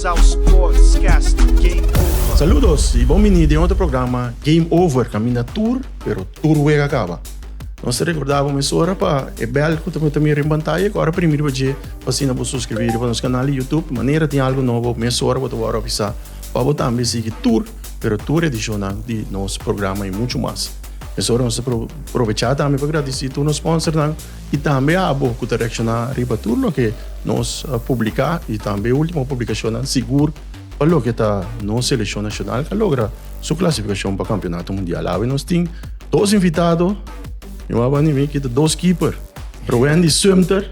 ao Sportscast Game Over. Saludos y bienvenidos a otro programa Game Over, camina tour, pero tour wega acaba. Nós recordávamos hora para é belo que também reinventar agora primeiro dia para se não subscrever para nosso canal YouTube, maneira tem algo novo, mais hora para tu avisar para botar também seguir tour, pero tour adicional de nosso programa e muito mais. Essa hora nós aproveitar também para agradecer tu nosso sponsor e também a boa que direcionar riba tour que nós publicar e também a última publicação seguro para o que está na seleção nacional que logra sua classificação para o campeonato mundial. Lá nós temos dois invitados. Eu vou animar que dois keeper, Roendi Sumter,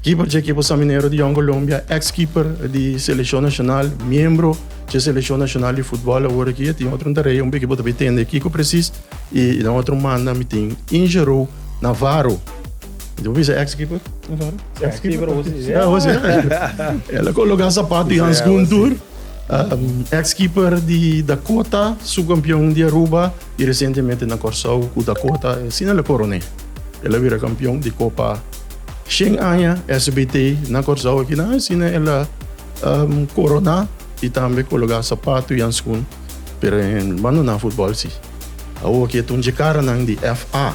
keeper de equipo Saminero de Colômbia, ex-keeper de seleção nacional, membro da seleção nacional de futebol agora aqui, tem outro tarefa, que pode ter aqui que preciso e na outra manda me tem Ingero Navarro. Então você é ex-keeper? Navarro? Ex-keeper você. Ela coloca sapato e Hans Guntur. Ex-keeper de Dakota, subcampeão de Aruba e recentemente na Corsau, o Dakota, sim, ela coroné. Ela vira campeão de Copa Shanghai SBT na Corsau aqui na sim, ela corona e também coloca sapato e anskun para mano na futebol sim. Ao aqui é de cara nang de FA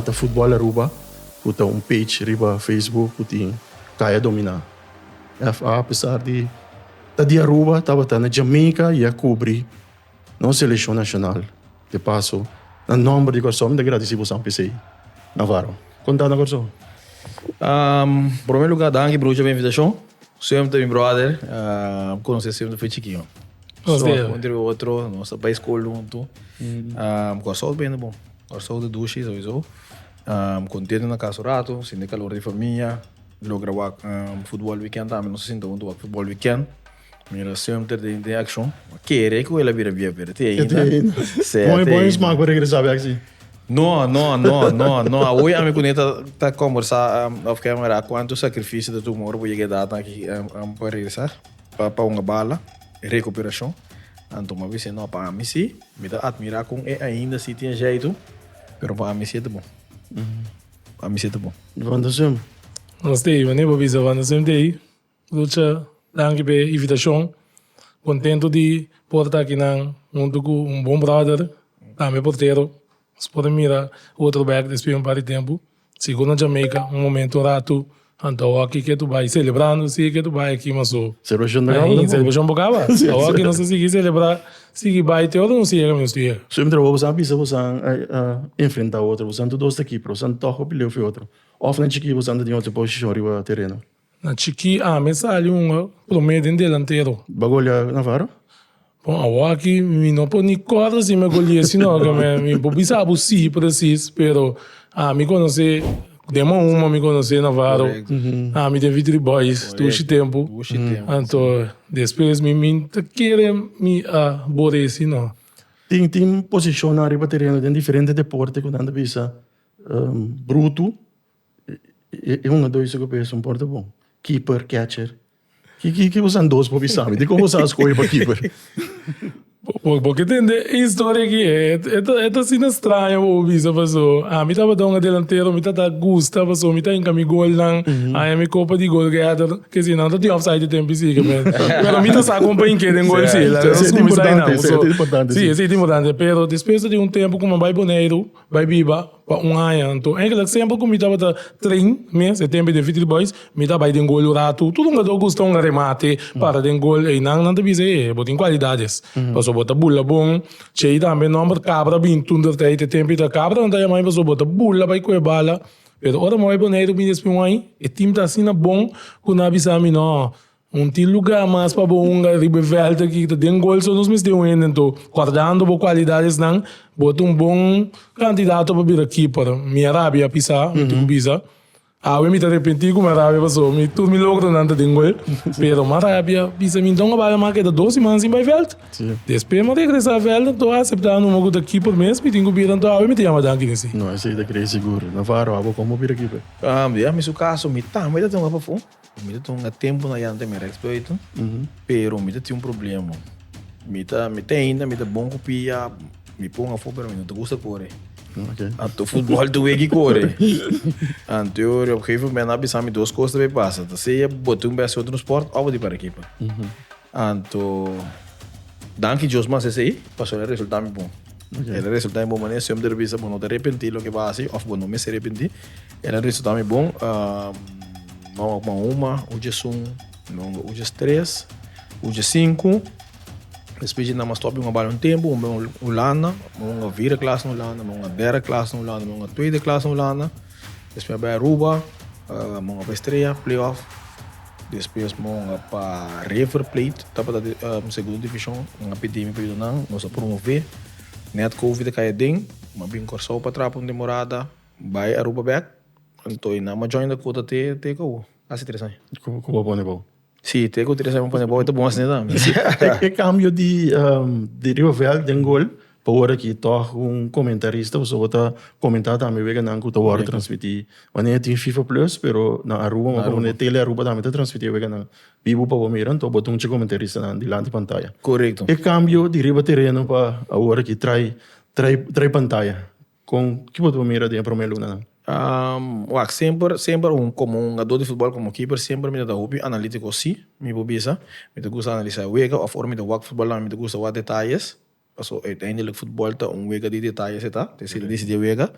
da futebol Aruba, o tá page riba Facebook, o tem caia dominar. FA apesar de de Aruba, estava na Jamaica e a cobrir na seleção nacional. De passo, no nome de Corsão, me agradeço por São PC. Navarro. Conta na Corsão. Em primeiro lugar, danke por a invitação. Sempre meu brother, conheci sempre foi chiquinho. Entre outro, nossa país junto. Corsão bem bom. Corsão de duche, sowieso. Contente na casa rato, sem de calor de família. Logra futebol weekend também, não se sinta muito futebol weekend. Mira sempre de action. Querer que ela vira te ainda. Bom esmago para regressar aqui. Não. Hoje a minha coneta tá conversar off camera quanto sacrifício de tu moro para chegar aqui para regressar para uma bala recuperação. Então uma vez não para mim sim, me dá admirar com ainda se tem jeito, pero para mim sim é bom. Para mim sim é bom. Vandasum. Nós temos, né, Bobisa, Vandasum daí. Lucha danke pela invitação. Contento de poder estar aqui junto com bom brother, também porteiro. Nós podemos mirar outro back depois de um tempo. Segundo na Jamaica, momento rato. Então aqui que tu vai celebrando, sim que tu vai aqui, mas o celebração bacana. Celebração bacana. Então aqui nós seguimos celebrar, seguir vai ter outro não sei como estou. Sempre você avisa você enfrentar outro, você anda dois aqui, você anda toca pelo outro. Offline aqui você anda de outra posição riba terreno. Na Chiqui, me sale promedio em delantero. Bagulho Navarro? Bom, aqui não pode nem correr se me colher, senão que me bisa sim preciso, pero me conhece, demo me conhece Navarro, me tem Vitri Boys, tudo tempo, então depois me quer me aborrecer não. Tem posição na riba terreno de diferentes deportes quando anda bisa bruto, e dois que eu penso porta bom. Keeper, catcher. Que usam dois para visar? De como você escolhe para keeper? Porque tem história que é assim estranha o bisa passou. Me estava dando delantero, me estava gusta passou, me estava em gol lang, aí me copa de gol que se não tem offside tempo sim que mas me estava acompanhando que tem gol sim, é importante. Sim, é importante, pero depois de tempo como vai boneiro, vai biba para ano, então é que sempre como me estava trein, mês, tempo de Vitri Boys, me estava de gol rato, tudo um gado gusta remate para de gol e não te bise, botem qualidades. Passou bota bulla bom, cheio também número cabra bem tudo tem tempo da cabra não tem mais passou bota bulla vai com bala, pero ora mais boneiro bem depois aí, e time tá assim bom, quando avisar-me não. Tem lugar mais para bom, riba velta que tem gol só nos mesmos ainda, então guardando boas qualidades não, bota bom candidato para vir keeper. Minha Arábia pisar, muito bisa. Eu me arrependi com a Arábia passou, tudo me logra não tem gol, pero a Arábia pisa me então vai mais que 12 semanas em vai velta. Depois me regressar velta, tô aceitando uma coisa keeper mesmo, tenho que vir então eu me chamo daqui nesse. Não, esse aí é seguro. Navarro, vou como vir keeper. Mas o caso me tá, mas tem uma fofo. Me tem tempo na yante me respeito, pero me tem problema. Me tem ainda me bom copia, me põe a fogo, pero me não te gusta correr. Okay. Anto futebol tu wegi corre. Anto eu op een gegeven moment heb ik 2 coisas bij passen. Dan zie je botum bij outro sport of die para equipa. Anto danke Josman se sei, passou o resultado bom. Okay. El resultado bom, mas se eu me dervisa bom, não te arrepentir lo que vai assim, of bom, não me se arrepentir. El resultado bom, hoje hoje 3, hoje 5. Depois de nós top uma bola tempo, uma Holanda, uma vierde classe Holanda, uma derde classe Holanda, uma tweede classe Holanda. Depois bij Aruba, uma estreia, playoff. Depois uma para River Plate, tapa da segunda divisão, uma PDM para ir não, nós promover. Net Covid cai ding, uma bem corso para trás uma temporada, vai Aruba back. Então na uma join da cota te co, assim 3 anos. Como bom é bom. Sim, te co 3 anos para bom, é bom assim também. É cambio de Rival de gol. Para que toch comentarista você vai comentar também vega não que tu vai transmitir. Wanneer tem FIFA Plus, pero na Aruba, mas wanneer tele Aruba também transmitir vega não. Vivo para o miran, tu botou comentarista na diante pantalla. Correto. É cambio de riba terreno para agora que trai pantalla. Com que botou mira de primeiro luna. Sempre como um jogador de futebol como keeper sempre me dá hobby analítico sim, me bobisa, me gusta analisar wega of or me dá futebol lá me gusta wat detalhes. Also uiteindelijk voetbal te wega die detalles está, decide wega.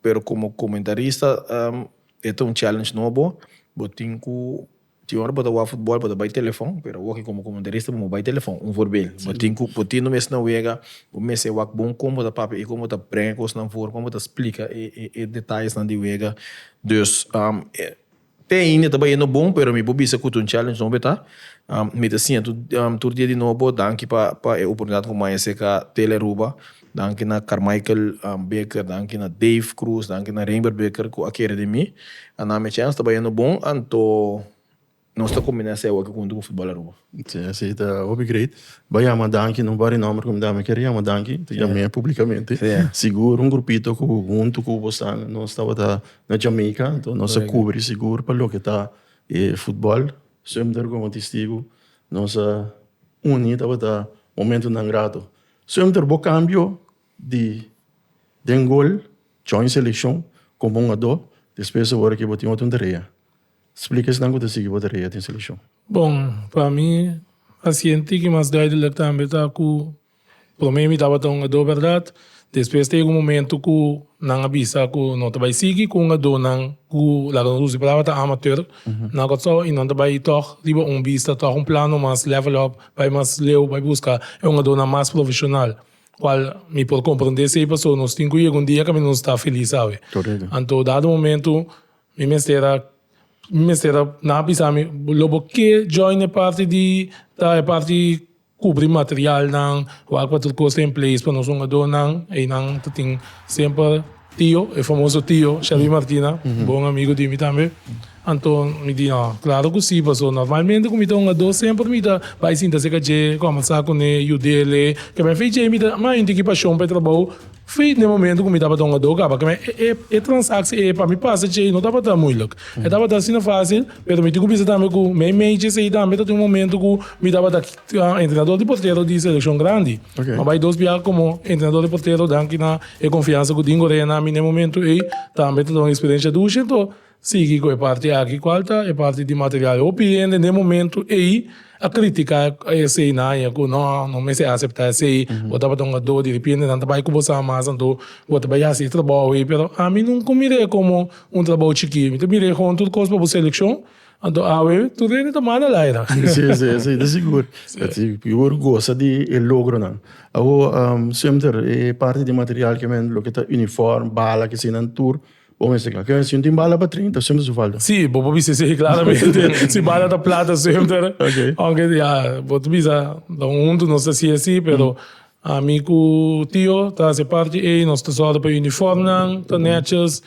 Pero como comentarista é challenge novo, botinho tinha para o futebol para by telefone, pero aqui como comentarista vamos by telefone, voorbeeld. Botinho mes na wega, o mes é wak bom como da papel e como da brengen coisas na voor, como da explica e detalhes na die wega. Dus tem também no bom, pero me bobisa com challenge não beta. Me assim, todo dia de novo, danke para a oportunidade com mais seca Teleruba, danke na Carmichael Baker, danke na Dave Cruz, danke na Rainbow Baker com a academy. A nome chance também no bom, anto nós está combinando essa aqui com o futebol Aruba. Sim, está great. Vai a danke não vai nome como dá me queria uma danke, também publicamente. Seguro grupito com junto com você, nós estava na Jamaica, então nós cobre seguro para o que tá futebol. Sempre como testigo, nossa unida para momento não grato. Sempre o cambio de gol, join seleção, como jogador, depois agora que botinho outra tarefa. Explica se não que você seguiu a tarefa de seleção. Bom, para mim, a ciência que mais duidelijk também está com, para mim, estava tão jogador verdade. Depois tem momento que não avisa que não vai seguir com a dona que lá no Rússia para amateur, não que só e não vai toch riba vista toch plano mais level up, vai mais leu, vai buscar é uma dona mais profissional. Qual me pode compreender se passou nos 5 dias um dia que não está feliz, sabe? Então dado momento me mestera na avisa me lobo que join a parte de da parte cobrir material nang wag pa tudo costa em place para nós jogador nang e nang tem sempre tio o famoso tio Xavi Martina bom amigo de mim também então me diz claro que sim passou normalmente como então jogador sempre me dá vai sim da seca de começar com ele dele que me fez me dá mais indicação para trabalho foi no momento como me dava um jogador acaba que é transação é para me passa de não dava tão muito é dava assim não fácil pero me digo bisa também com me mente sei também tem um momento que me dava da treinador de porteiro de seleção grande mas vai 2 dias como treinador de porteiro danke na e confiança que dingo na mim no momento e também tem uma experiência do então sigue com a parte aqui qualta é parte de material opinião no momento e a crítica é sei naia que não me se aceitar sei botava um jogador de repente não trabalha com você mais então botava já se trabalho e pero a mim não mirei como trabalho chiquinho me mirei com tudo coisa para você seleção então tudo ele tá mal lá sim de seguro eu gosto de logro não sempre é parte de material que men lo que tá uniforme bala que se não tour Bom, esse aqui, se não tem bala para 30, sempre se falta. Sim, vou dizer sim, claramente. Se bala da plata sempre. Aunque já, vou dizer, do mundo não sei se é assim, pero amigo tio, tá se parte e nós tá só para uniforme, tá netos,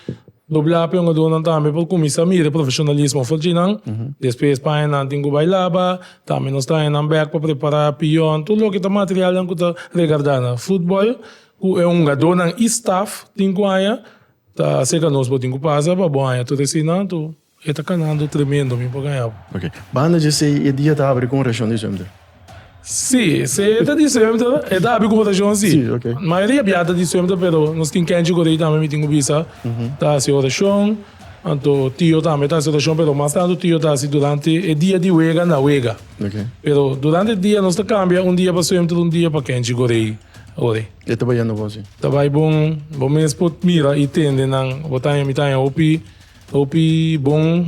doblar para um dono também para começar a mirar profissionalismo, falando, depois para não tem que bailar, também nós tá em back para preparar pion, tudo o que tá material que tá regardando. Futebol, é um jogador e staff, tem que tá seca nós botinho passa para bom aí tudo assim não tu está canando tremendo me para ganhar ok banda de sei e dia tá abre com região de sempre Sì, se è di sempre, è da abbiamo ragione sì. Sì, ok. Ma maioria abbiata di sempre, però non skin canci con dei tammi mi tengo visa. Da si orazione, anto tio tammi ta si orazione, però ma stato tio ta si durante il dia di wega na wega. Ok. Però durante il dia non sta cambia, un dia per sempre, un dia per canci con dei. Ora. E trabalhando você? Tabai bom mes pot mira e tende nang botanya mitanya opi bom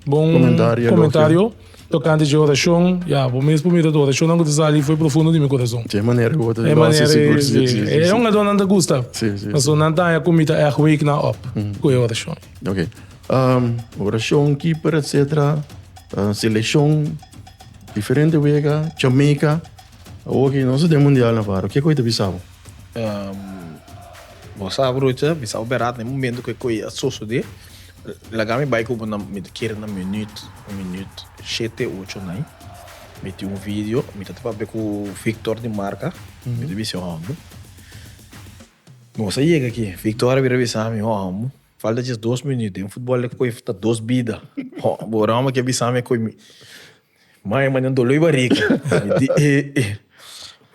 comentário tocante de oração, bom mes por mira de oração não que ali foi profundo de meu coração. De maneira que eu vou É maneira é uma dona da gusta. Sim, sim. Mas não tá a comida é week na op com a oração. Ok. Oração, keeper, etc. Seleção, diferente wega, Jamaica. Ok, não se tem mundial na vara. O que é coisa bisavo? Você bruta, bisa operar no momento que coi a sosso de la gami vai com na me querer na minuto 7 8 9 meti um vídeo me tá para com o Victor de marca me de visão amo você chega aqui Victor vira visão me amo falta de 2 minutos em futebol que coi tá 2 vida bora uma que visão me coi mai mandando loi barriga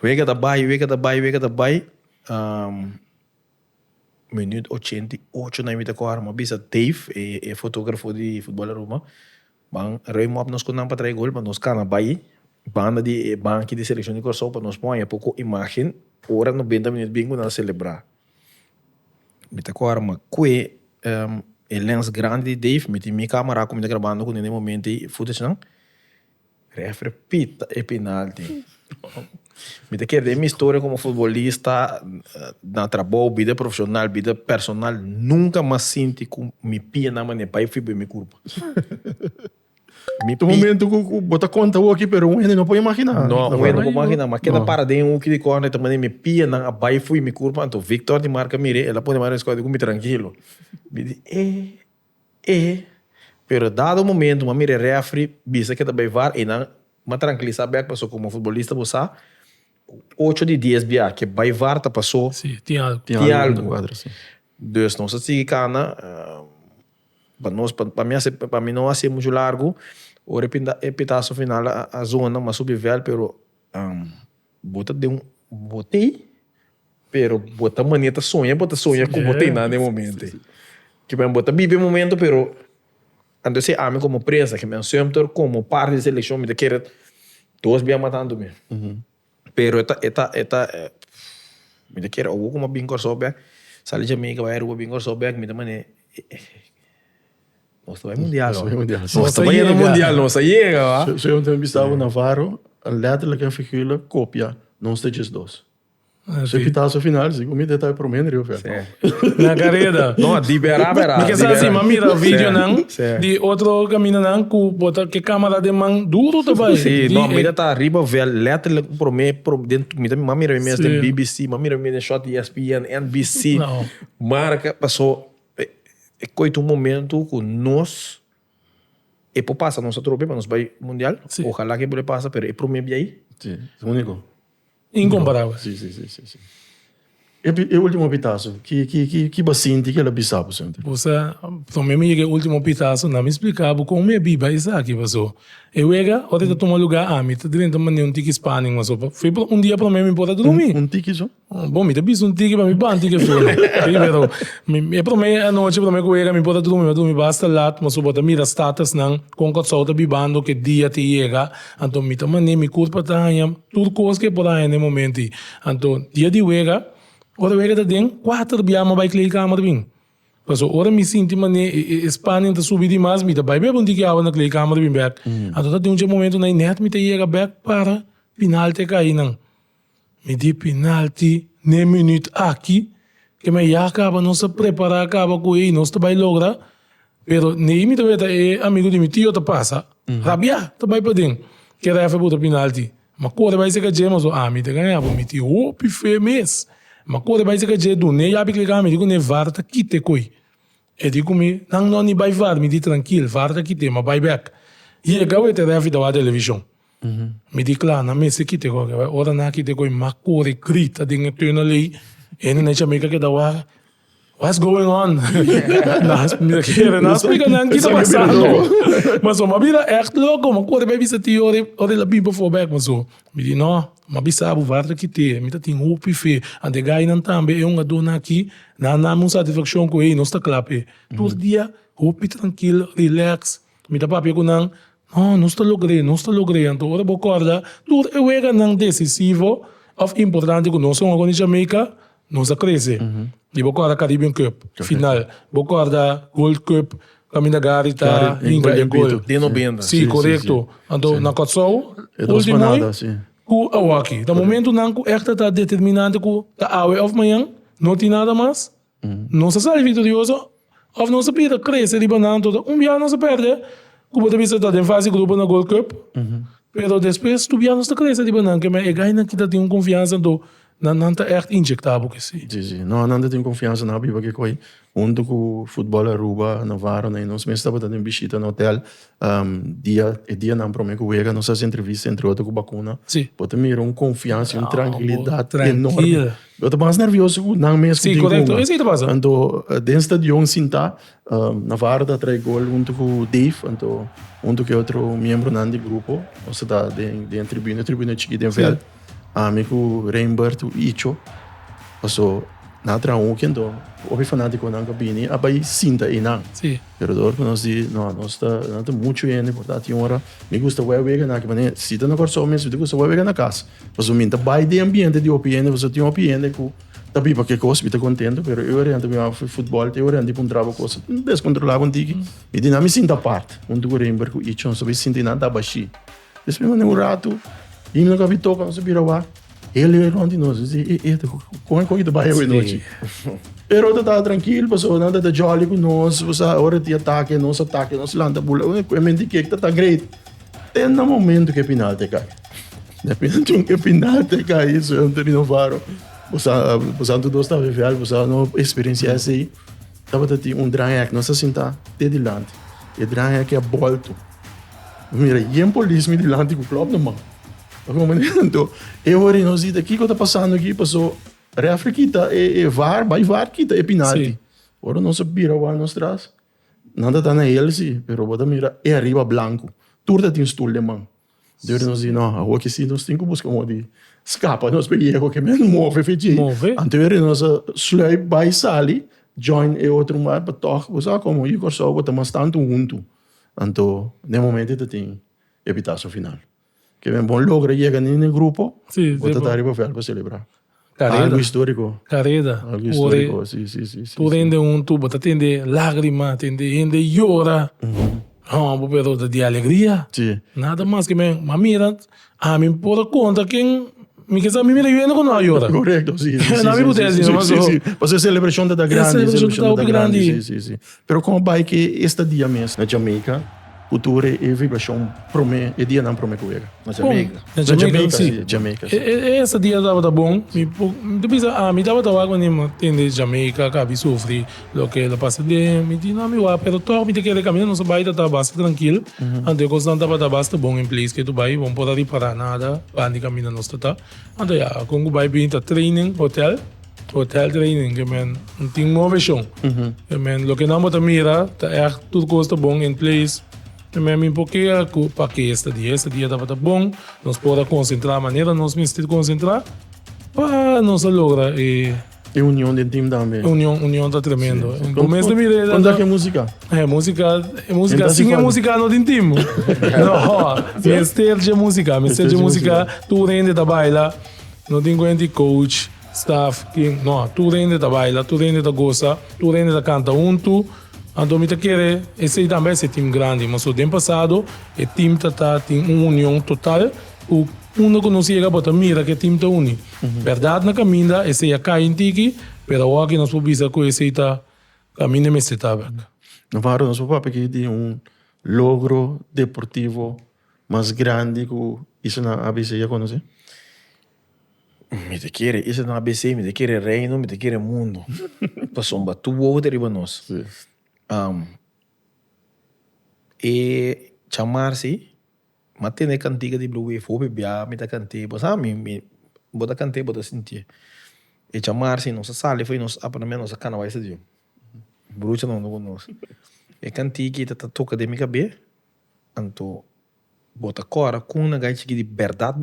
wega da bai minuto 88 na imita ko arma bisa Dave e fotógrafo de futebol Roma bang remo nos con para traer gol para nos cana bai banda de banque de seleção de Corso para nos põe pouco imagem ora 90 minutos bingo na celebrar imita ko arma que el lens grande de Dave meti mi câmera como gravando com nesse momento footage não refere pita e penalti me te quer de minha história como futebolista na trabalho, vida profissional, vida personal, nunca mais senti que me pia na maneira pai fui bem me culpa. No momento que bota conta o aqui, pero um não pode imaginar. Não pode imaginar, mas cada paradinha o que de corner também me pia na pai fui me culpa, então Victor de marca mire, ela pode mais escolher como tranquilo. Me diz, pero dado o momento, uma mire refri, bisa que também var e não uma tranquilizar bem passou como futebolista você 8 de 10 bia que vai varta passou Sim, tinha algo quadro, sim. dus não se sigue cana para mim não assim muito largo o repitaço final a zona mas subvel pero bota de botei pero bota maneta sonha com botei nada no momento que bem bota vive momento pero ando se ame como presa que me sempre como parte de seleção me quer todos bem matando me pero eta me quer ou como bem corso bem sale Jamaica vai o bem corso bem me também nossa vai mundial nossa vai no mundial nossa chega va Se eu também estava na Varo, letterlijk en figuurlijk kopia, non steeds dos. Se pitasse final, se comida tá pro menos eu velho. na carreira não liberar porque sabe assim mas mira o vídeo não de outro caminho não que bota que câmera de mão duro também sim não mira tá arriba velho letterlijk pro dentro mira me mesmo tem BBC mira me shot ESPN NBC marca passou coito momento com nós e por passa nossa tropa para nos vai mundial ojalá que pode passar pero é pro mim aí sim único incomparável sim e o último pitaço que bastante que ela bisava sempre você também me que o último pitaço não me explicava como me biba isso aqui passou eu era hora de tomar lugar a mim tá dentro de um tique spanning mas foi um dia para mim me pode dormir tique só bom me debis tique para me ban tique foi pero é para mim a noite para mim que eu era me pode dormir basta lá mas eu bota mira status não com que só tá bibando que dia te chega então me também me curta tanha tudo coisa que por aí no momento então dia de chega ora wega da ding 4 biama by kleedkamer bing. Paso ora mi sinti mane Espanha tá subir demais mi tá vai bem onde que awa na kleedkamer bing back. Então tá de um momento na net mi tá chega back para penalti cair não. Mi di penalti ne minuto aqui que me já acaba não se preparar acaba com ele não se vai lograr. Pero ne mi tá veta amigo de mi tio tá passa. Rabia tá vai para ding. Que era foi botar penalti. Mas quando vai ser que jemos o mi tá ganhar mi tio o pife mes. Mas quando vai ser que je do ne já bi clicar me digo ne varta kite koi e digo me não ni vai var me di tranquilo varta kite mas vai back e é gawe te deve da televisão me di claro na me se kite koi ora na kite koi mas core grita dinge tena lei e ne Jamaica que da wa what's going on? Mira quiere, não explica não, que tá passando? Mas so, mabira echt louco, mas quando vai bisa ti, ore la bimbo for back, mas so, me di no, mabisa abu varta que te, me tá tem hope fe, ande gai não tambe, eu dona aqui, na uma satisfação com ele, nós tá clape. Todo dia, hope tranquilo, relax, me tá papi com não, nós tá logrei, então ora bocorda, tudo eu era não decisivo, of importante que nós somos agora em Jamaica, nós cresce. E bocorda Caribbean Cup, final, bocorda World Cup, caminha garita, inga e gol. De 90. Sim, correto. Então, na Kotsou, último ku awaki. No momento não ku echt tá determinante ku tá awe of manhã, não tem nada mais. Não se sai vitorioso, of não se pira cresce riba não todo. Dia não se perde. Ku pode bisa tá em fase grupo na Gold Cup. Pero depois tu dia não se cresce riba não, que me ganha que tá tem confiança do não tá echt injectável que sim. Sim. Não tem confiança na biba que coi. Onde o futebol Aruba, Navarro, né? Nós mesmo estava dando visita no hotel. Dia não promete que chega nossas entrevistas entre outros com bacuna. Sim. Pode mirar tranquilidade enorme. Eu estou mais nervioso com não mesmo. Sim, correto. Isso aí tá passando. Então, dentro do estadião sinta Navarro da trai gol junto com o Dave, então junto com outro membro do grupo, ou seja, de tribuna chiquita em velho. Amigo Reinbert, o Icho, passou na traum que então o fanático na cabine, abai sinta aí não. Sim. Pero dor que nós diz, nós tá muito bem, portanto, hora me gusta o web na que maneira, se tá na corso mesmo, me gusta o web na casa. Mas o minta vai de ambiente de opinião, você tem opinião que tá bem porque coisa, me tá contento, pero eu oriento meu futebol, eu oriento para trabalho coisa descontrolado contigo, e de não me sinta parte, onde o Reinberg o Icho, não sabe sentir nada abaixo. Depois um rato, e me nunca vi tocar, não sabia lá. Ele é onde nós, como é que eu vai noite? Pero eu estava tranquilo, passou nada de jolly com nós, você hora de ataque, nós landa bula, eu me indiquei que tá great. Tem no momento que penalti cai. Depende que penalti cai, isso eu não termino varo. Você tudo estava vivendo, você não experiência assim. Tava tendo drag, nós assim tá de dilante. E drag é bolto. Mira, e em polícia me dilante com o clube não mano. Então, eu ori nós dito aqui que está passando aqui, passou refri kita VAR, vai VAR kita é penalti. Ora não se vira o VAR nos traz. Nada tá na ele sim, pero bota mira é arriba branco. Turda tem stool de mão. Deus nos diz não, o que sim nós tem que buscar um de escapa, nós peguei o que menos move fedi. Então ele nós sluip vai sali, join e outro mais para tocar, você como eu corso bota mais tanto junto. Então, no momento tem evitar o final. Que bem bom logra chegar no grupo, bota tá arriba para celebrar. Algo histórico. Careda. Algo histórico, sim. Tu rende tu bota tende lágrima, rende llora. Pero de alegria. Sim. Nada mais que me mira, me por conta quem me quer me mira vendo com não llora. Correto, sim. Não me pode dizer, mas você a celebração da grande, celebração da grande. Sim. Pero como vai que este dia mesmo na Jamaica, cultura e vibração promete, e dia não promete com ele. Na Jamaica. Na Jamaica, sim. Jamaica. Esse dia estava bom. Depois, me estava quando entende Jamaica, que sofre o que ela passa de, me diz, não, meu, pero todo me tem que caminhar, não se vai estar bastante tranquilo. Ante eu constante estava bastante bom em place, que tu vai, vamos poder reparar nada, para de caminhar não está. Ante já, quando vai vir a training, hotel training, que man, não tem uma chão. Que man, o que não bota mira, é tudo costa bom em place. Me porque para que este dia estava bom, nós podemos concentrar a maneira, nós precisamos concentrar para nós lograr e união do time também. União está tremendo. Começa a mirar. Quando é que é música? Música sim é música não tem time. Não, mestre de música, tu rende da baila, não tem quanto coach, staff, não, tu rende da baila, tu rende da gosta, tu rende da canta junto. Então, me quer esse também é time grande, mas o tempo passado, o time tem uma união total. O mundo que não se chega para mira que o time está unido. Verdade, na caminha, esse é cai em tiki, mas o que nós podemos com esse está caminho mais estável. Navarro, nós podemos pedir de logro deportivo mais grande que isso na ABC já conhece? Me te quiere, isso na ABC, me te quiere reino, me te quiere mundo. Passou tu vou derriba nós. E chamar-se, mas tem cantiga de Blue Wave, ou bebia, me tá cantei, mas me bota cantei, bota sentir. E chamar-se, nossa sala foi nosso apartamento, nossa cana vai ser bruxa não conosco. E canti que tá toca de minha cabeça, anto bota cora com na gaite de verdade,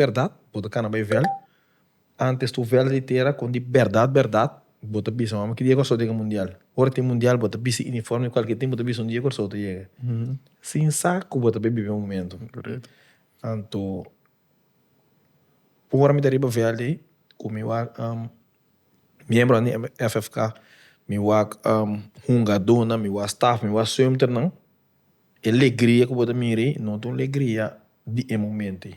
bota cana vai velho. Antes tu velho de terra com de verdade, bota bisa, mas que dia corso de mundial. Ora tem mundial, bota bisa uniforme qualquer tempo, bota bisa dia corso te chega. Sem saco, bota bebê um momento. Correto. Anto ora me dariba velho, como eu membro da FFK, me wak hungadona, me wak staff, me wak swimter não. Alegria que eu mire, não é alegria de momento.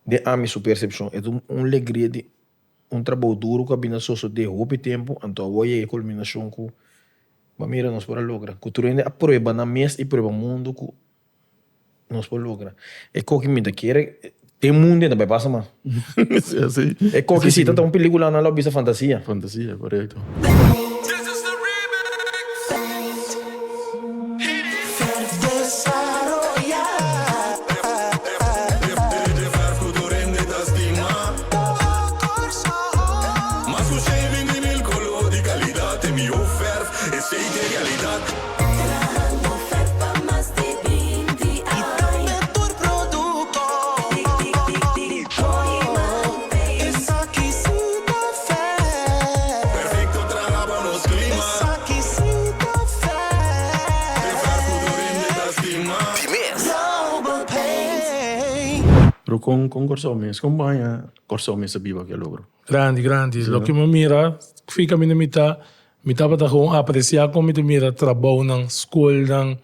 De a minha percepção, é uma alegria de trabalho duro que a bina só de roupa tempo, então eu vou a culminação que mas mira nós para lograr. Cultura ainda a prova na mesa e prova mundo que nós para lograr. É que me quer tem mundo ainda vai passar mas. É que se tá uma película na lobby fantasia. Fantasia, correto. Pero com corso mês, como vai corso mês viva que logro. Grande. Lo que me mira, fica minha mitad para gewoon apreciar como me mira trabalho na escola,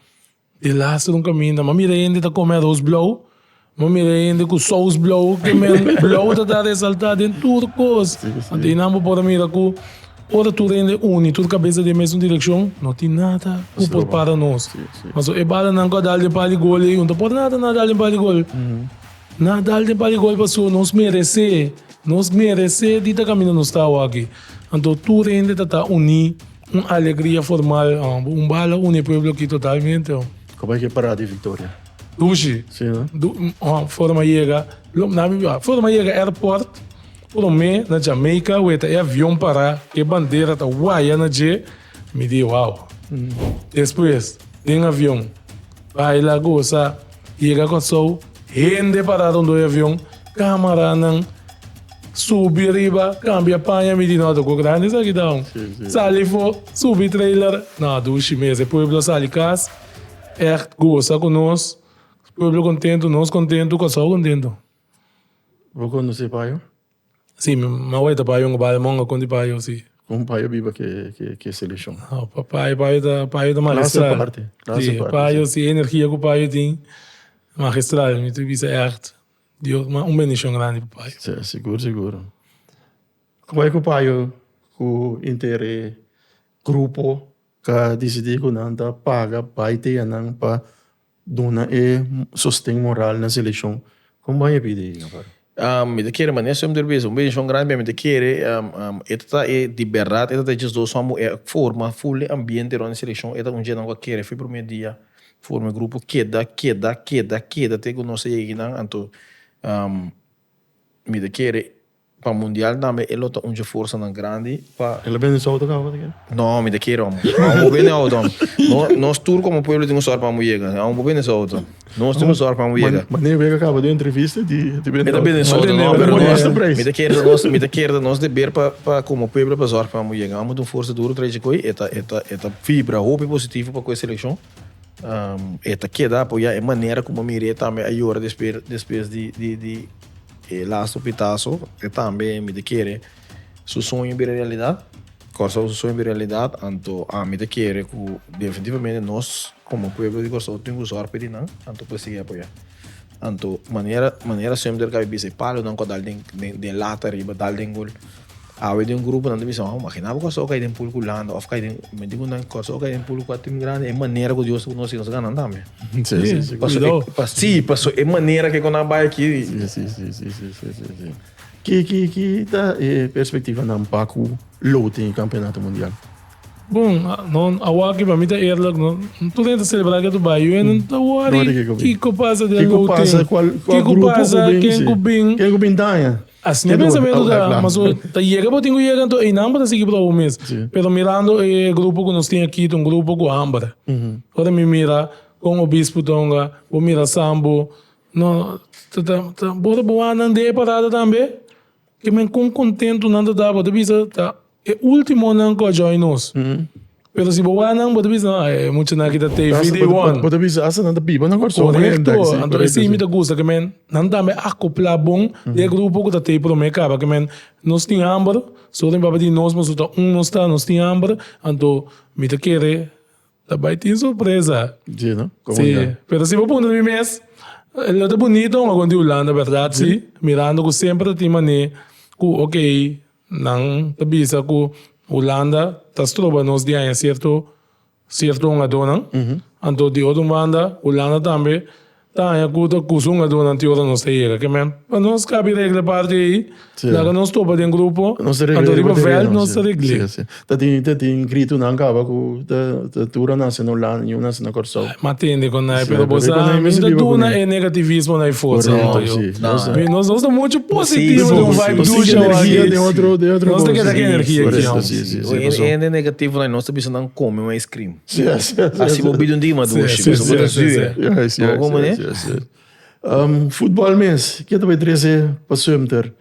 de laatste um caminho, mas mira ainda tá com arroz blow, mas mira ainda com sauce blow, que men blow tá ressaltado em tudo coisa. Ante não por mira com ora tudo ainda tudo cabeça de mesma direção, não tem nada por para nós. Mas o ebala não dá de para gol, não por nada de para gol. Nada de para gol passou, nós merece de tá caminho no estado aqui. Então tudo ainda tá uma alegria formal, bala pueblo aqui totalmente. Como é que é parar de Vitória? Dushi. Sim, forma chega airport, por na Jamaica, o avião para, que bandeira tá uaia na G, me diz uau. Depois, tem avião, vai lá goza, chega com sol, rende parado no avião, câmara não, subir riba, cambia panha, me diz nada com grande, isso aqui dá sali for, subir trailer, não, Dushi mesmo, pueblo sali casa, goza conosco, pueblo contento, nós contento, com sol contento. Vou conhecer pai? Sim, mas vai dar pai um balmão com de pai sim. Um pai viva que seleção. Pai da magistral. Sim, pai sim, energia que o pai tem. Magistral, me tu bisa echt. Dio bendição grande para pai. Seguro. Como é que o pai o intere grupo que decidi que não paga pai te anang para dona sustento moral na seleção. Como vai pedir agora? Me te querer maneira sempre derbis um beijo grande me te querer eta de verdade eta just do samo forma full ambiente na seleção eta dia não querer foi primeiro dia forma grupo queda te com nós aí não anto me te querer para mundial também ele tá força na grande para ele vem só tocar não me te querer bem auto nós tour como pueblo temos sorte para mulher bem só auto nós temos sorte para mulher mas nem veio acaba de entrevista de bem só não pero me te querer nós dever para como pueblo para sorte para mulher vamos força duro traz coi eta fibra hope positivo para com a seleção eta queda apoiar é maneira como mire também a hora depois de laatste pitaço e também me de querer su sonho vira realidade corso su sonho vira realidade anto me de querer que definitivamente nós como pueblo de corso temos que usar para não anto para seguir apoiar anto maneira sempre que vai ser palo não quando de lata riba dal dengol de um grupo não deve ser imaginava que só cai de pulo culando ou cai de me digo não corso cai de pulo com time grande é maneira que Deus nos ganhando também passou é maneira que quando vai aqui sim que tá perspectiva não Paco lote em campeonato mundial bom não awaki para mim tá eerlijk não tu tenta celebrar que tu vai eu não tá worry que passa de qual grupo quem bem Assim é pensamento da, mas tá chega para tinha chega então e não para seguir para o mês. Pero mirando o grupo que nós tem aqui, um grupo com Ambra. Ora me mira com o bispo Tonga, o mira Sambo, no tá bora boa ande parada também. Que men com contento nada dá, para bisa tá é último não com join nós. Pero se boa não, para bisa é muito na kita TV D1. Para bisa asa nada biba não gosto. Correcto. Então esse me gusta que men não também acoplar bom de grupo que tá te pro mercado que men nós tem Amber, só tem para nós mas tá nós tem Amber, então me te querer também tem surpresa. Sim, não? Sim. Pero se vou pôr no mês, ele tá bonito, mas quando Holanda, verdade, sim. Mirando que sempre tem mané, que ok, não tá bisa que Holanda tá trova nos dias certo uma dona, então de outra banda Holanda também tá é que tá kusung a dona teora nos teira, que men, para nós cabe regra parte aí, lá que nós topa de grupo, então riba vel nós regle. Tá tem grito não acaba que tá tura nasce no Holanda e nasce na Corsol. Matende com nai, pero bosa, ainda duna é negativismo na força, nós estamos muito positivo de um vibe do show aqui, de outro, nós temos que energia aqui. É negativo lá, nós também não come um ice cream. Assim o vídeo de uma duas, como né? Futebol mês, que também trazer para Sumter.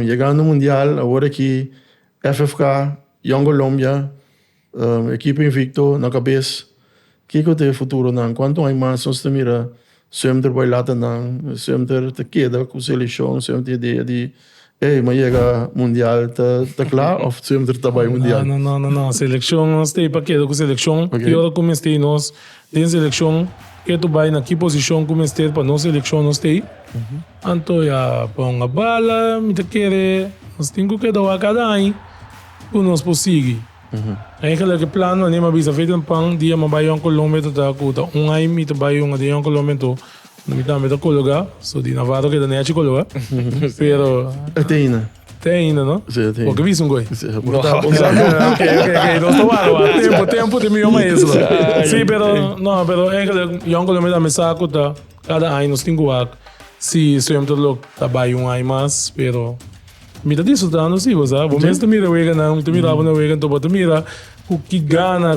Chegando no Mundial, agora que FFK, Young Colombia, equipe invicto na cabeça. Que tem futuro não? Quanto mais nós mira Sumter vai lá não, Sumter te queda com seleção, Sumter ideia de mas chega Mundial, tá claro? Ou Sumter tá vai Mundial? Não, seleção, nós tem para queda com seleção, e agora comecei nós, tem seleção, que tu vai na que posição comecei para nossa seleção nós tem. Então, já põe a bala, me te querer, nós temos que dar a cada ano, para nós conseguir. Eigenlijk het plan wanneer maar bisa feiten pang dia mabayo ang kilometer ta kuta ungay mi tabayo ang dia ang kilometer namita meta kologa so di Navarro que da neachi kologa pero tem ainda não o que visto um goi ok não tempo de mim mais sim pero eigenlijk yang kilometer me saco ta cada ano nos tenho ak si sempre lo tabayo ungay mas pero mira disfrutando sim, você sabe? Mas tu mira wega não, tu mira na wega tu bota mira o que gana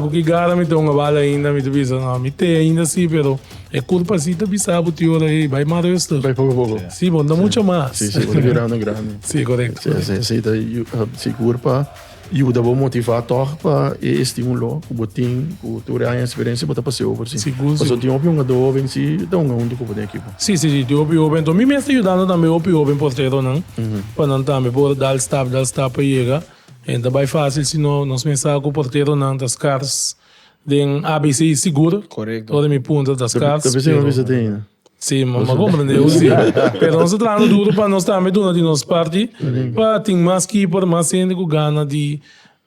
me dá uma bala ainda, me tu não, me tem ainda sim, pero é culpa sim, tu sabe o tio aí, vai mais isso. Vai pouco. Sim, bom, dá muito mais. Sim, vai virando grande. Sim, correto. Sim, sim, culpa. Ajuda a motivar toch para estimular o botim, o tu a experiência para passar over sim. Seguro. Mas eu tinha um do vem se dá onde que pode aqui. Sim, de open então me está ajudando também open porteiro não. Para não também por dar stop para chegar. Então vai fácil se não nós pensar que o porteiro não das caras de ABC seguro. Correto. Toda minha ponta das caras. Talvez eu não tem. Sim, mas compreendeu sim. Pero nós estamos duro para nós também dona de nossa parte, para ter mais keeper, mais gente que gana de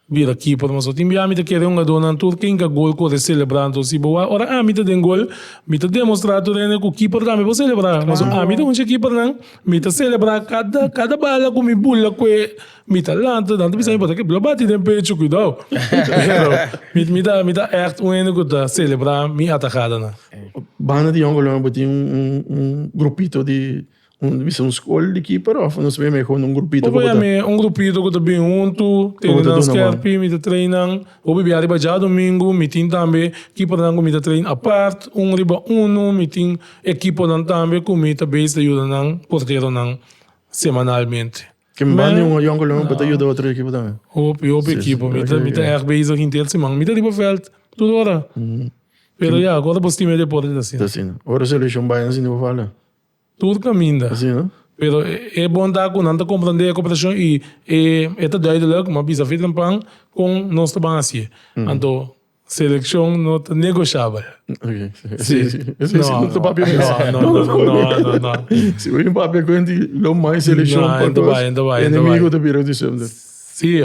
vira keeper, mas o time a mim te querer dona tudo quem que gol corre celebrando se boa, ora a mim te den gol, me te demonstrar tudo né que o keeper também pode celebrar, mas a mim te um keeper não, me te celebrar cada bala com me bula que me te lanta, tanto precisa importar que bate de pecho cuidado. Me dá echt que tá celebrar me atacada né. Bana de Young Colombia tem grupito de um escola de keeper ou nós vemos com grupito que grupito que tá bem junto, tem nas kerpi, me treinam, o bibiari baja domingo, me tem também keeper não me treina a parte, riba me tem equipo não também com me tá base ajuda não porteiro não semanalmente. Que mande Young Colombia para ajudar outra equipe também. Op equipo, me tá erg bezig in ter semana, me tá riba veld, tudo hora. Pero já, agora você tem de poder assim. Assim. Agora a seleção vai assim não fala. Tudo caminha. Assim, não? Pero é bom dar com não compreender a cooperação e é duidelijk, mas bisa feito pang com nós também assim. Então seleção não é negociável. Ok. Sim. Não tá papel não. Se o papel quando lo mais seleção para inimigo do biro de sempre. Sim,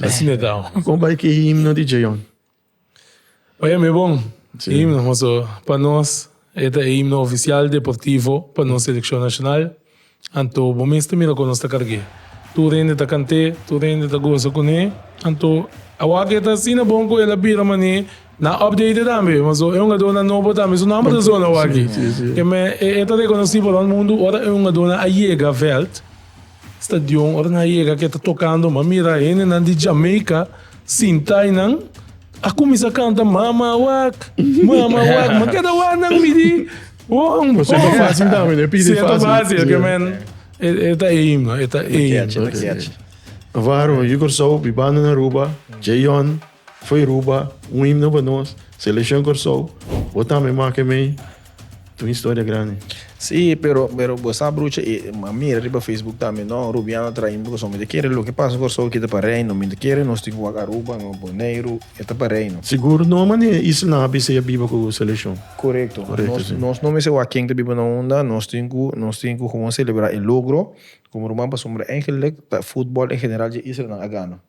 assim então. Como vai que himno de Jayon? Olha, é bom. Himno, mas para nós é o himno oficial deportivo para nossa seleção nacional. Então, o momento mira com nossa carga. Tu rende ta cante, tu rende ta goza com ele. Então, a waga tá assim na bom com ela bira mani na update também, mas é uma dona nova também, o nome da zona waga. Que é tá reconhecido para o mundo, ora é uma dona a Jägerveld. stadion, ora na chega que tá tocando, mas mira, ele na de Jamaica, sintai não, a começa a cantar Mama Wak, mas cada um não me diz, Você é fácil também, né? Pedi fácil. fácil. Que man, é himno, é himno. Varo, Igor Sou, Bibano na Aruba, Jayon, foi Aruba, himno para nós, seleção Corsou, botamos mais que mim, tua história grande. Sí, pero esa brucha, a mí arriba Facebook también, no, Rubiano traen, porque son, me quiere lo que pasa con Sol, que te parei, no me quiere, no estoy con Aruba, no Boneiro, te parei, no. Seguro, não, mas isso não é se viva com a seleção. Correcto. Nós não me sei a quem te vive na onda, nós temos como celebrar el logro, como Román para sombra, eigenlijk, fútbol en general, ya Israel na gana.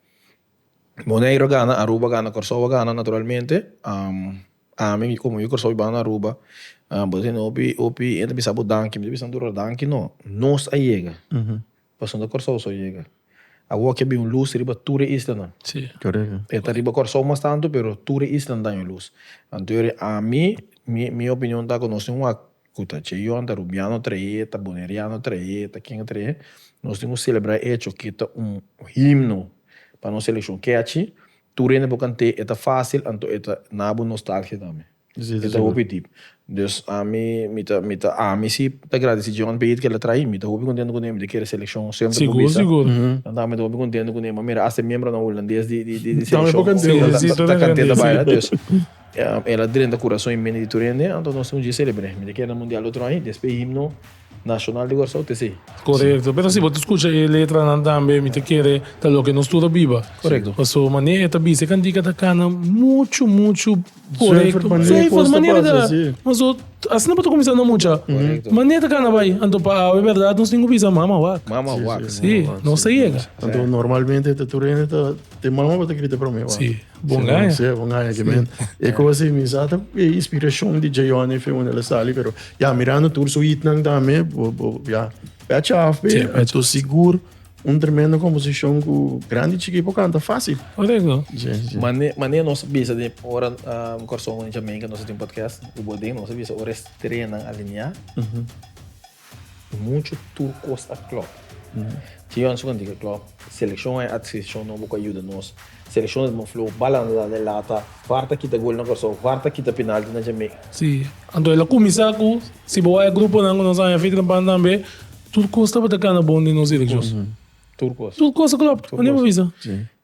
Boneiro gana, Aruba gana, Korsova gana, naturalmente, a mim, como eu Korsova gana Aruba, você não opi entra bisa bodanki, bisa duro danki no, nós a chega. Passando a Korsova só chega. Agora que bem luz riba Ture Island. Sim. Correto. Eta riba Korsova mais tanto, pero Ture Island dá luz. Então, a mim, minha opinião tá com nós uma cuta cheio anda Rubiano treeta, Boneriano treeta, quem treeta, nós temos que celebrar hecho que tá himno para nossa seleção que aqui, Ture não pode ter, é fácil, então é nabo nostalgia também. É o objetivo. Dus a mim sim tá agradecido John Pete que ele trai, me tá contente com ele de que a seleção sempre Seguro. Então me tô contente com ele, mas mira, ser membro da holandês de seleção. Tá contente baila, dus ela dentro do coração em mente de Turene, então nós temos de celebrar. Me que no mundial outro aí, depois himno nacional de Corsou, sí. Correcto, pero si vos te escuchas la letra también, me te quiere, tal lo que nos estudia viva. Correcto. O sea, manera esta bici can diga cana mucho correcto. Sim, Maneira da, sim. mas assim não pode começar não mucha. Maneira cana vai, então para a verdade nós temos bisa mama wak. Mama wak. Sim, não se chega. Então, normalmente, a Turene tem mama para gritar para mim. Sim, bom ganha. Sim, bom ganha, que bem. É como assim, me exata, é inspiração de Jayone, foi onde ela está ali, pero, já, mirando tudo, so itnang também, já, é chave, estou seguro, tremendo composição com grande chiquipo canta fácil. Correcto. Maneira nossa bisa de hora Corsou em Jamaica, nosso tem podcast, o Bodem, nossa bisa hora treina alinhar. Muito turcos a club. Tinha uma segunda club, seleção é a seleção não vou ajuda nós. Seleção de flow, balança de lata, farta kita gol na Corsou, farta kita penalti na Jamaica. Sim. Então ela começa com, se boa grupo não nós aí feito na também, tudo custa para cana bom de nós eleições. Turcos. Tudo custa club, não é avisa.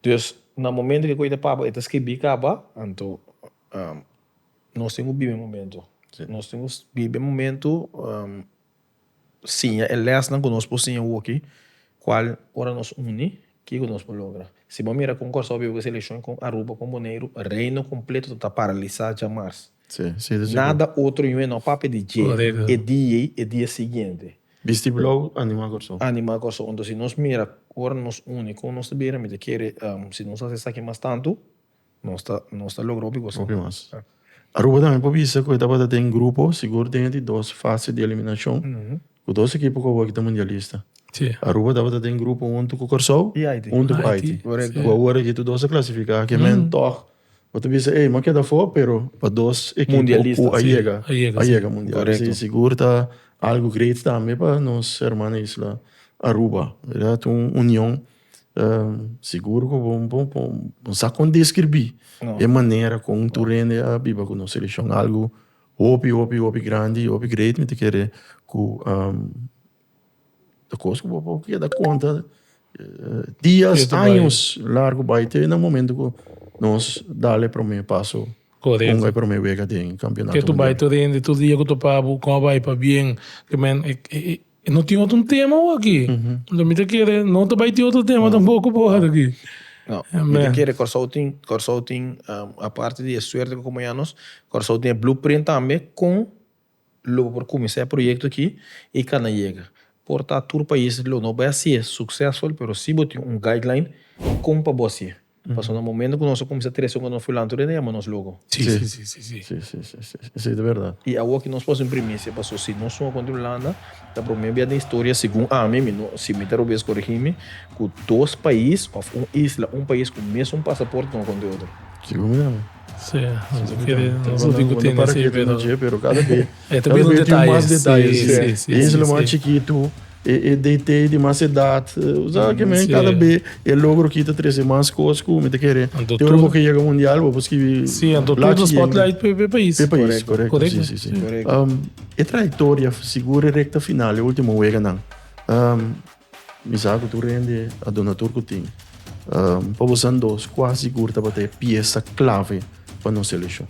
Dus no momento que coisa papa, eta escrevi acaba, então nós temos viver momento. Nós temos viver momento, sim, é less não conosco sim o aqui, qual hora nós une, que nós logra. Se vamos mirar com Corsou vivo que seleção com Aruba com Boneiro, reino completo está paralisado já março. Nada outro em não papo de dia e dia seguinte. Vestibular, animar Corsou. Animar Corsou. Então, se nós mira, agora nós une com nós beira, me quer, se nós fazemos aqui mais tanto, nós está logrou o Corsou. Aruba também pode ser que estava tem grupo, seguro tem de 2 fases de eliminação, com 2 equipes que vão aqui mundialista. Aruba estava tem grupo com Corsou, e Haiti. Com Haiti. Agora que tu 2 classificar, que mentor. Você pensa, ei, mas que da fora, pero para 2 equipes mundialistas, aí mundial. Seguro tá algo great também para nós irmãos isla Aruba, verdade? União seguro que bom sabe descrever a maneira com Turene a biba com nossa seleção algo opi grande, opi great, me te querer com da coisa que dá conta dias, anos largo baite no momento que nós dá-lhe para o meu passo. Correto. Vai para o meu vega de campeonato. Que tu vai tu rende tu dia que tu papo com vai para bem, que man não tinha outro tema aqui. Então me te querer, não tu vai ter outro tema tampouco porra aqui. Não, me te querer Corsou tem a parte de suerte como anos, Corsou tem blueprint também com logo por começar projeto aqui e cana chega. Porta todo país não vai ser successful, pero se botar guideline como para você. Passou no momento que nós começamos a ter quando nós fui lá no Turene, mas nós logo. Sim, isso é de verdade. E agora que nós passamos em primícia, passou se nós somos contra a Holanda, da primeira da história, segundo se me interromper corrigir-me, com 2 países, ou isla, país com o mesmo passaporte não contra outro. Segundo não. Sim, não digo tem nesse pero cada vez também tem mais detalhes. Sim. Isla mais chiquito, e DT de mais idade, usar que men cada vez e logro que tá trazer mais coisas que me te querer. Tem um pouco chega mundial, vamos que sim, então todo spotlight para país. Correto. Sim. E trajetória segura recta final, o último wega não. Me sabe tu rende a donator que tem. Para você dois, quase seguro para ter peça clave para nossa seleção.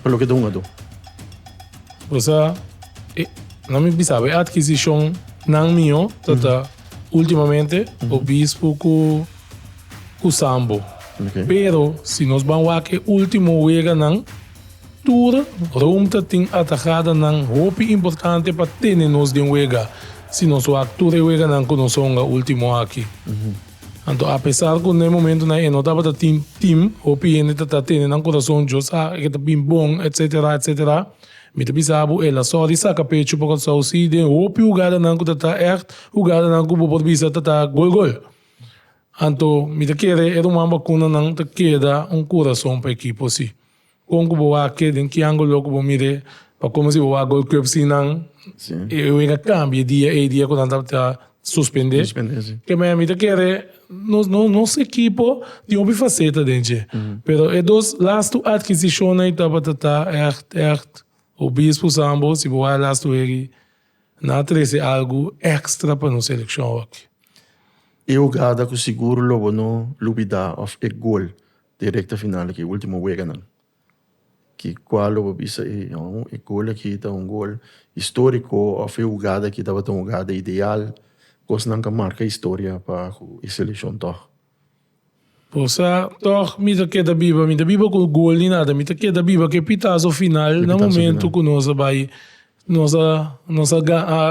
Pelo que dou do. Você não me sabe, a adquisição não minha, ultimamente o bispo com o Sambo. Okay. Pero se nós vamos a que último wega não, tudo Roma tem atacada não, roupa importante para ter nos de wega. Se nós o actor wega não conhecemos o último aqui. Então, apesar que no momento não é notava da team, roupa ainda está tendo no coração just que está bem bom, etc. Me te bisabo ela só de saca pecho para que só se de roupa o gada não que está echt, o gada não que por bisa está gol. Então, me te querer era uma vacuna não te queda coração para a equipe assim. Como que boa que em que ângulo que vou mirar para como se boa gol que se não eu ia cambiar dia quando está suspender. Que me te querer nosso equipe tem uma faceta dentro. Pero é dos last adquisições estava echt o bispo Sambo se boa last week na trazer algo extra para nossa seleção aqui. Eu gada com seguro logo no lubida of e gol directa final que último wega não. Que qual logo bisa e gol aqui tá gol histórico of eu gada que tava tão gada ideal. Coisa não que marca a história para a seleção toch. Poxa, toch, me queda biba com gol nem nada, me queda biba que pitazo final, no momento que nós vai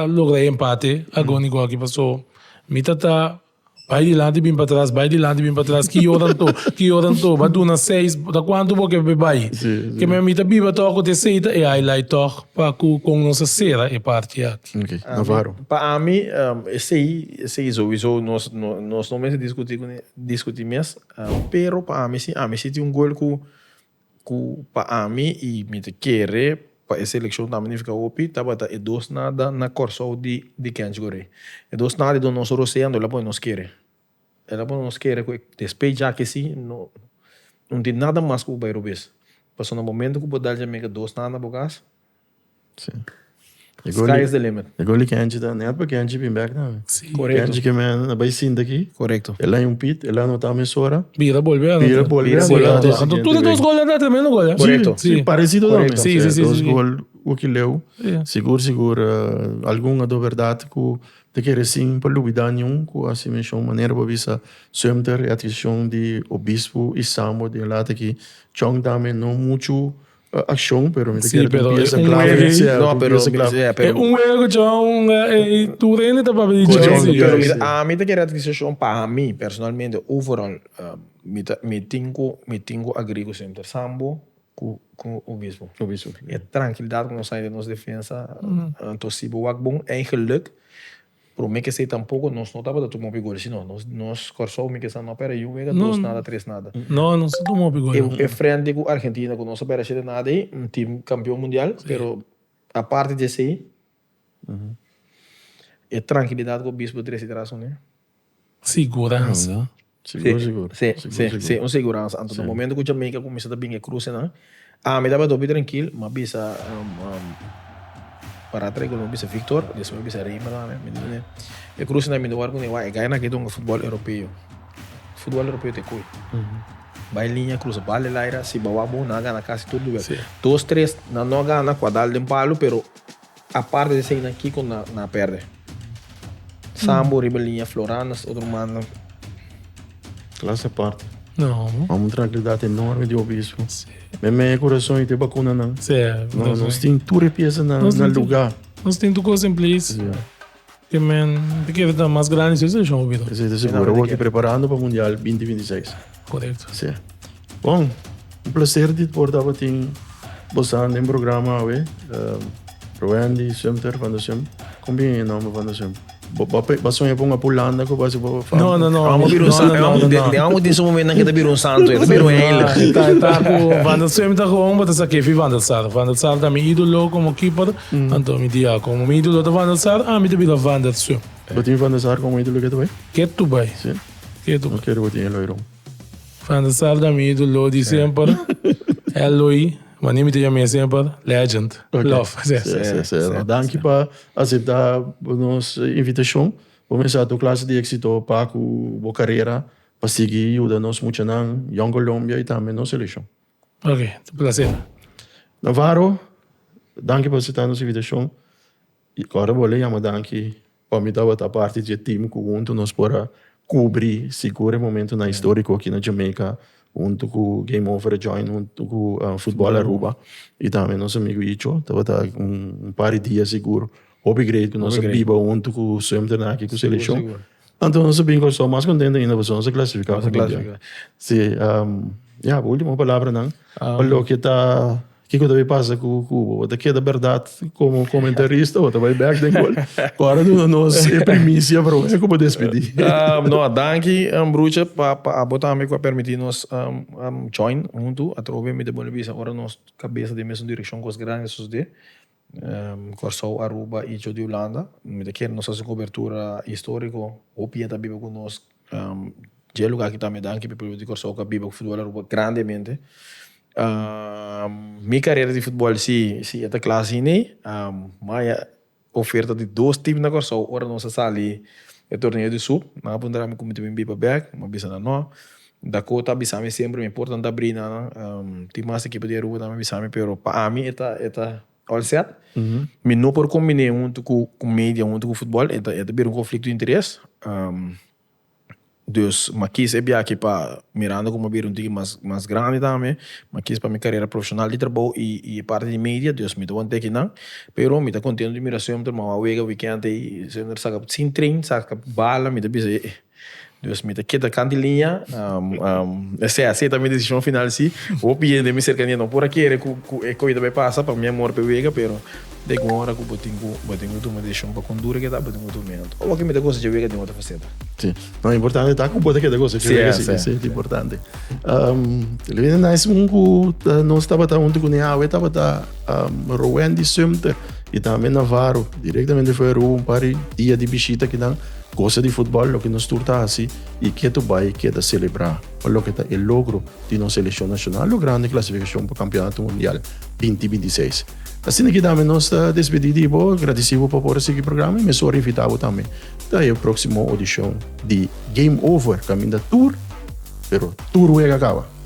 lograr empate, agora igual que passou, me tá vai de lado e bem para trás, que horan to, vai do na 6, da quanto vou que vai. Que me tá biba toch de seita e highlight toch para com nossa cera e parte aqui. Ok, Navarro. Para mim, esse sowieso nós não mais discutimos, pero para mim sim tem gol que para mim e me te querer para a seleção também fica opi, tava é dois nada na corso de Kenji Gore. É dois nada do nosso oceano, ela põe nos querer. Ela põe nos querer que depois já que sim, não tem nada mais que o bairro bes. Passou no momento que o bodal já mega dois nada bogas. Sim. Sky is the limit. Agora que a gente dá net porque a gente vem back não. Sim. Correto. A gente que me vai sim daqui. Correto. Ela é pit, ela não tá emissora. Vira volver. Então tudo dos gols lá também não gol. Correto. Sim, parecido também. Sim. Os gols o que leu. Seguro alguma da verdade que te quer sim para lubidar nenhum que assim mesmo maneira para visa sempre a atenção de obispo e Sambo de lá que chong também não muito ação, pero me sí, pero pieza un clave. No, pero un juego John tu rende tá para pero mira, a mí te quero adquisição para mim personalmente overall me tenho agrigo sempre Sambo com o bispo. É tranquilidade com nós saímos de nossa defesa, então se boa bom é geluk. Pero me que sei tampouco nós não tava tomando pigor, senão nós corso me que não opera eu vega dois nada três nada. Não se tomou pigor. É frente com Argentina que não se opera cheio nada aí, time campeão mundial, pero a parte desse aí é tranquilidade com o bispo três traços, né? Segurança. Seguro. Sim, um segurança. Então no momento que o Jamaica começa a bem a cruz, né? Me dava dobi tranquilo, mas bisa para trás quando bisa Victor, depois bisa Rima lá, né? E cruz na minha lugar quando vai ganhar naquele futebol europeu. Futebol europeu te coi. Vai linha cruz, vale lá era se bawa bom na gana quase tudo bem. Dois três não gana quadral de palo, pero a parte de sair aqui com na perde. Sambo ribelinha Floranas, outro mano. Classe parte. Não. Uma tranquilidade enorme de obispo. Meu coração e te vacuna não. Nós temos tudo peça na lugar. Nós temos tudo coisa em place. Que te quer dar mais grande, isso já ouvido. Seguro, vou aqui preparando para o Mundial 2026. Correto. Sim. Bom, um prazer de portar para ti você no programa hoje. Roendi sempre quando sempre. Combina o nome quando sempre. Basonha po nga pulanda ko basi po. No. Vamos vir um santo. Vamos ter um momento que vir um santo. Eu vir um heilig. Tá com Van der Sar, tá com mas essa aqui Van der Sar. Van der Sar tá meu ídolo como keeper. Então me dia como meu ídolo da Van der Sar, me devia Van der Sar. Batin Van der Sar como ídolo que tu vai? Que tu vai? Sim. Que tu? Não quero batin ele loiro. Van der Sar da meu ídolo de sempre. Eloy, mas nem me tinha sempre legend. Love. Sim. Danke para aceitar nossa invitação. Vamos a tua classe de êxito para a carreira para seguir ajuda nos muito na Young Colombia e também na seleção. Ok, prazer. Navarro, danke por aceitar nossa invitação. E agora vou ler a danke para me dar a parte do time que junto nós para cobrir seguro momento na histórico aqui na Jamaica, junto com Game Over Join, junto com Futebol Aruba e também nosso amigo Icho, estava par de dias seguro. Upgrade com nossa biba junto com o Swimter aqui com a seleção. Então nós bem só mais contente ainda você nossa classificar. Sim, a última palavra não. Falou que tá que deve passar com o Cuba, daqui da verdade como comentarista, ou vai back then gol. Agora nós é primícia para o como despedir. Não, danke Bruce para botar me para permitir nós join junto a trove me de Bolívia agora nós cabeça de mesma direção com os grandes de Corsou, Aruba e de Holanda. Me quer nossa cobertura histórica, ou pieta biba com nós, de lugar que também dá que pelo de Corsou que biba com futebol Aruba grandemente. Minha carreira de futebol se esta classe nem, mais oferta de 2 times na Corsou, ora nossa sali é torneio de sul, na apontar me como time biba back, uma bisa na nó. Dakota bisame sempre me importante abrir na, tem mais equipe de Aruba também bisame, pero para mim eta all set. Me não por combinar junto com mídia, junto com futebol, é ter um conflito de interesse. Dus, mas quis é aqui para mirando como vir time mais grande também, mas quis para minha carreira profissional de trabalho e parte de mídia, dus me estou aqui não, pero me estou contente de miração, então uma vez weekend e se não saca sem treino, saca bala, me estou busy. Dus me queda candilinha, essa também decisão final sim, o pie de me cercania não por aqui é coisa vai passar para minha amor pega, pero de agora que botinho uma decisão para conduzir que tá botinho outro momento. Ou aqui me dá coisa de vega de outra faceta. Sim, não é importante tá com botar que da coisa, sim, é importante. Ele vem nice nós estava junto com Neau, estava Rowan de Sumter e também Navarro, diretamente foi um par dia de bichita que dá coisa de futebol, o que nos turta assim, e que tu vai queda celebrar, o que tá o logro de nossa seleção nacional, o grande classificação para o campeonato mundial 2026. Assim que também nós despedimos e agradecemos por poder seguir o programa e me sou invitado também. Daí a próxima audição de Game Over, caminho da Tour, pero Tour Uega acaba.